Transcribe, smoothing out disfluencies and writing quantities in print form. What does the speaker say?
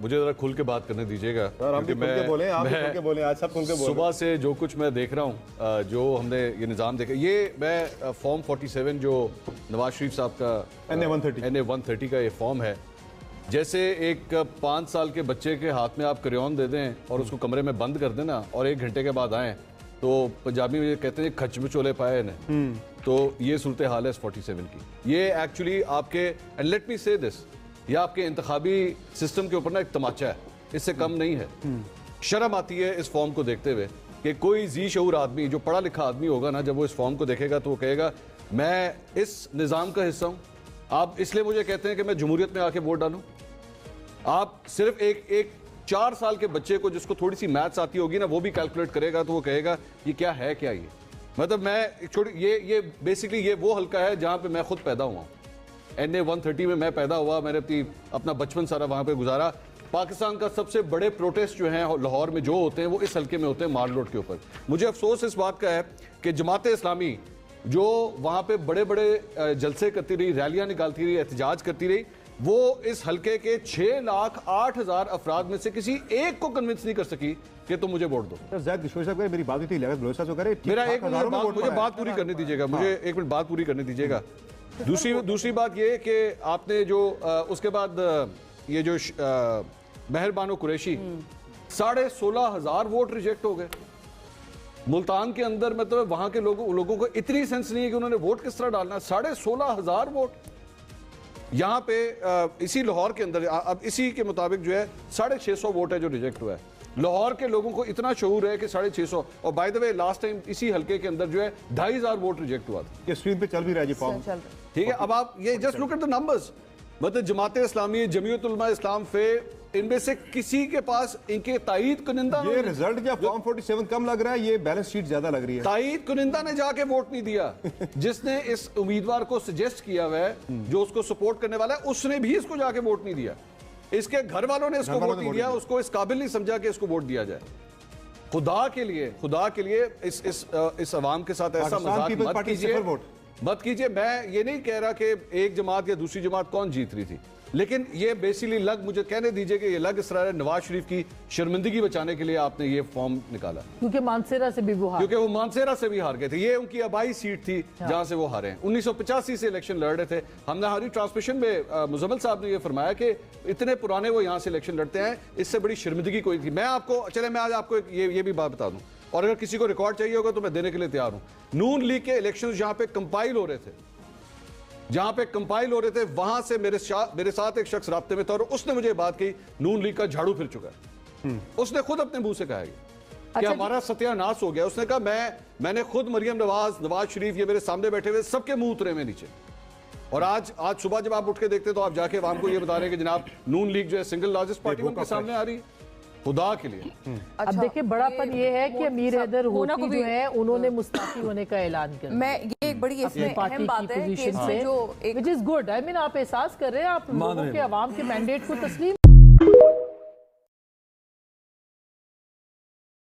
मुझे जरा खुल के बात करने दीजिएगा क्योंकि मैं सुबह से जो कुछ मैं देख रहा हूँ, जो हमने ये निज़ाम देखा, ये मैं फॉर्म 47 जो नवाज शरीफ साहब का NA-130 का ये फॉर्म है, जैसे एक 5 साल के बच्चे के हाथ में आप करियौन दे दें और उसको कमरे में बंद कर देना और 1 घंटे के बाद आएँ, तो पंजाबी में ये कहते हैं खच बिचोले पाए इन्हें। तो ये सूरत हाल है इस 47 की। ये एक्चुअली आपके, एंड लेट मी से दिस, ये आपके इंतखाबी सिस्टम के ऊपर ना एक तमाचा है, इससे कम नहीं है। शर्म आती है इस फॉर्म को देखते हुए कि कोई जी शऊर आदमी, जो पढ़ा लिखा आदमी होगा ना, जब वो इस फॉर्म को देखेगा तो वो कहेगा मैं इस निज़ाम का हिस्सा हूँ। आप इसलिए मुझे कहते हैं कि मैं जमहूरियत में आके वोट डालूँ? आप सिर्फ एक 4 साल के बच्चे को, जिसको थोड़ी सी मैथ्स आती होगी ना, वो भी कैलकुलेट करेगा तो वो कहेगा ये क्या है, क्या ये, मतलब मैं छोटी, ये बेसिकली ये वो हल्का है जहाँ पे मैं खुद पैदा हुआ हूँ। NA-130 में मैं पैदा हुआ, मैंने अपना बचपन सारा वहाँ पे गुजारा। पाकिस्तान का सबसे बड़े प्रोटेस्ट जो हैं लाहौर में जो होते हैं वो इस हल्के में होते हैं, मार रोड के ऊपर। मुझे अफसोस इस बात का है कि जमात इस्लामी जो वहाँ पे बड़े बड़े जलसे करती रही, रैलियाँ निकालती रही, एहतजाज करती रही, वो इस हल्के के 6,08,000 अफराद में से किसी एक को कन्विंस नहीं कर सकी कि तुम मुझे वोट दो। मेरी बात थी, मेरा एक मिनट, मुझे बात पूरी करने दीजिएगा, मुझे 1 मिनट बात पूरी करने दीजिएगा। दूसरी बात ये कि आपने जो उसके बाद ये जो मेहरबानो कुरैशी, 16,500 वोट रिजेक्ट हो गए मुल्तान के अंदर। मतलब वहां के लोगों को इतनी सेंस नहीं है कि उन्होंने वोट किस तरह डालना है। 16,500 वोट यहाँ पे इसी लाहौर के अंदर, अब इसी के मुताबिक जो है 650 वोट है जो रिजेक्ट हुआ है। लाहौर के लोगों को इतना शऊर है कि 650, और by the way last time इसी हल्के के अंदर जो है 2,500 वोट रिजेक्ट हुआ था। ये स्क्रीन पे चल भी रहा है जी फॉर्म, ठीक है। अब आप ये just look at the numbers, मतलब जमात इस्लामी, जमीयत उलमा इस्लाम फे, इनमें से किसी के पास इनके तायीद कुनिंदा, ये रिजल्ट क्या फॉर्म 47 कम लग रहा है, ये बैलेंस शीट ज्यादा लग रही है। तायीद कुनिंदा ने जाके वोट नहीं दिया। जिसने इस उम्मीदवार को सजेस्ट किया हुआ है, जो उसको सपोर्ट करने वाला है, उसने भी इसको जाके वोट नहीं दिया। इसके घर वालों ने इसको वोट नहीं दिया, उसको इस काबिल नहीं समझा कि इसको वोट दिया जाए। खुदा के लिए इस अवाम के साथ ऐसा मजाक मत कीजिए। मैं ये नहीं कह रहा कि एक जमात या दूसरी जमात कौन जीत रही थी, लेकिन ये बेसिकली मुझे कहने दीजिए कि ये इसरार है नवाज शरीफ की शर्मिंदगी बचाने के लिए आपने ये फॉर्म निकाला, क्योंकि मानसेरा से भी वो मानसेरा से भी हार गए थे। ये उनकी आबाई सीट थी जहां से वो हारे हैं। 1985 से इलेक्शन लड़ रहे थे। हमने हमारी ट्रांसमिशन में मुजम्मिल साहब ने ये फरमाया कि इतने पुराने वो यहाँ से इलेक्शन लड़ते हैं, इससे बड़ी शर्मिंदगी कोई थी। मैं आज आपको ये भी बात बता दूं, और अगर किसी को रिकॉर्ड चाहिए होगा तो मैं देने के लिए तैयार हूं। नून लीग के इलेक्शन जहां पे कंपाइल हो रहे थे, वहां से मेरे साथ एक शख्स राब्ते में था और उसने मुझे बात कही, नून लीग का झाड़ू फिर चुका है। उसने खुद अपने मुंह से कहा कि हमारा सत्यानाश हो गया। उसने कहा मैंने खुद मरियम नवाज शरीफ, ये मेरे सामने बैठे हुए सबके मुंह उतरे में नीचे। और आज सुबह जब आप उठ के देखते तो आप जाके आवाम को ये बता रहे हैं कि जनाब नून लीग जो है सिंगल लार्जेस्ट पार्टी उनके सामने आ रही है। खुदा के लिए अब देखिए, बड़ापन ये है कि अमीर हैदर होती जो है उन्होंने मुस्ताफी होने का ऐलान किया। मैं ये एक बड़ी इसमें अहम बात है कि which is good. I mean आप एहसास कर रहे हैं, आप लोगों के, अवाम के मैंडेट को तस्लीम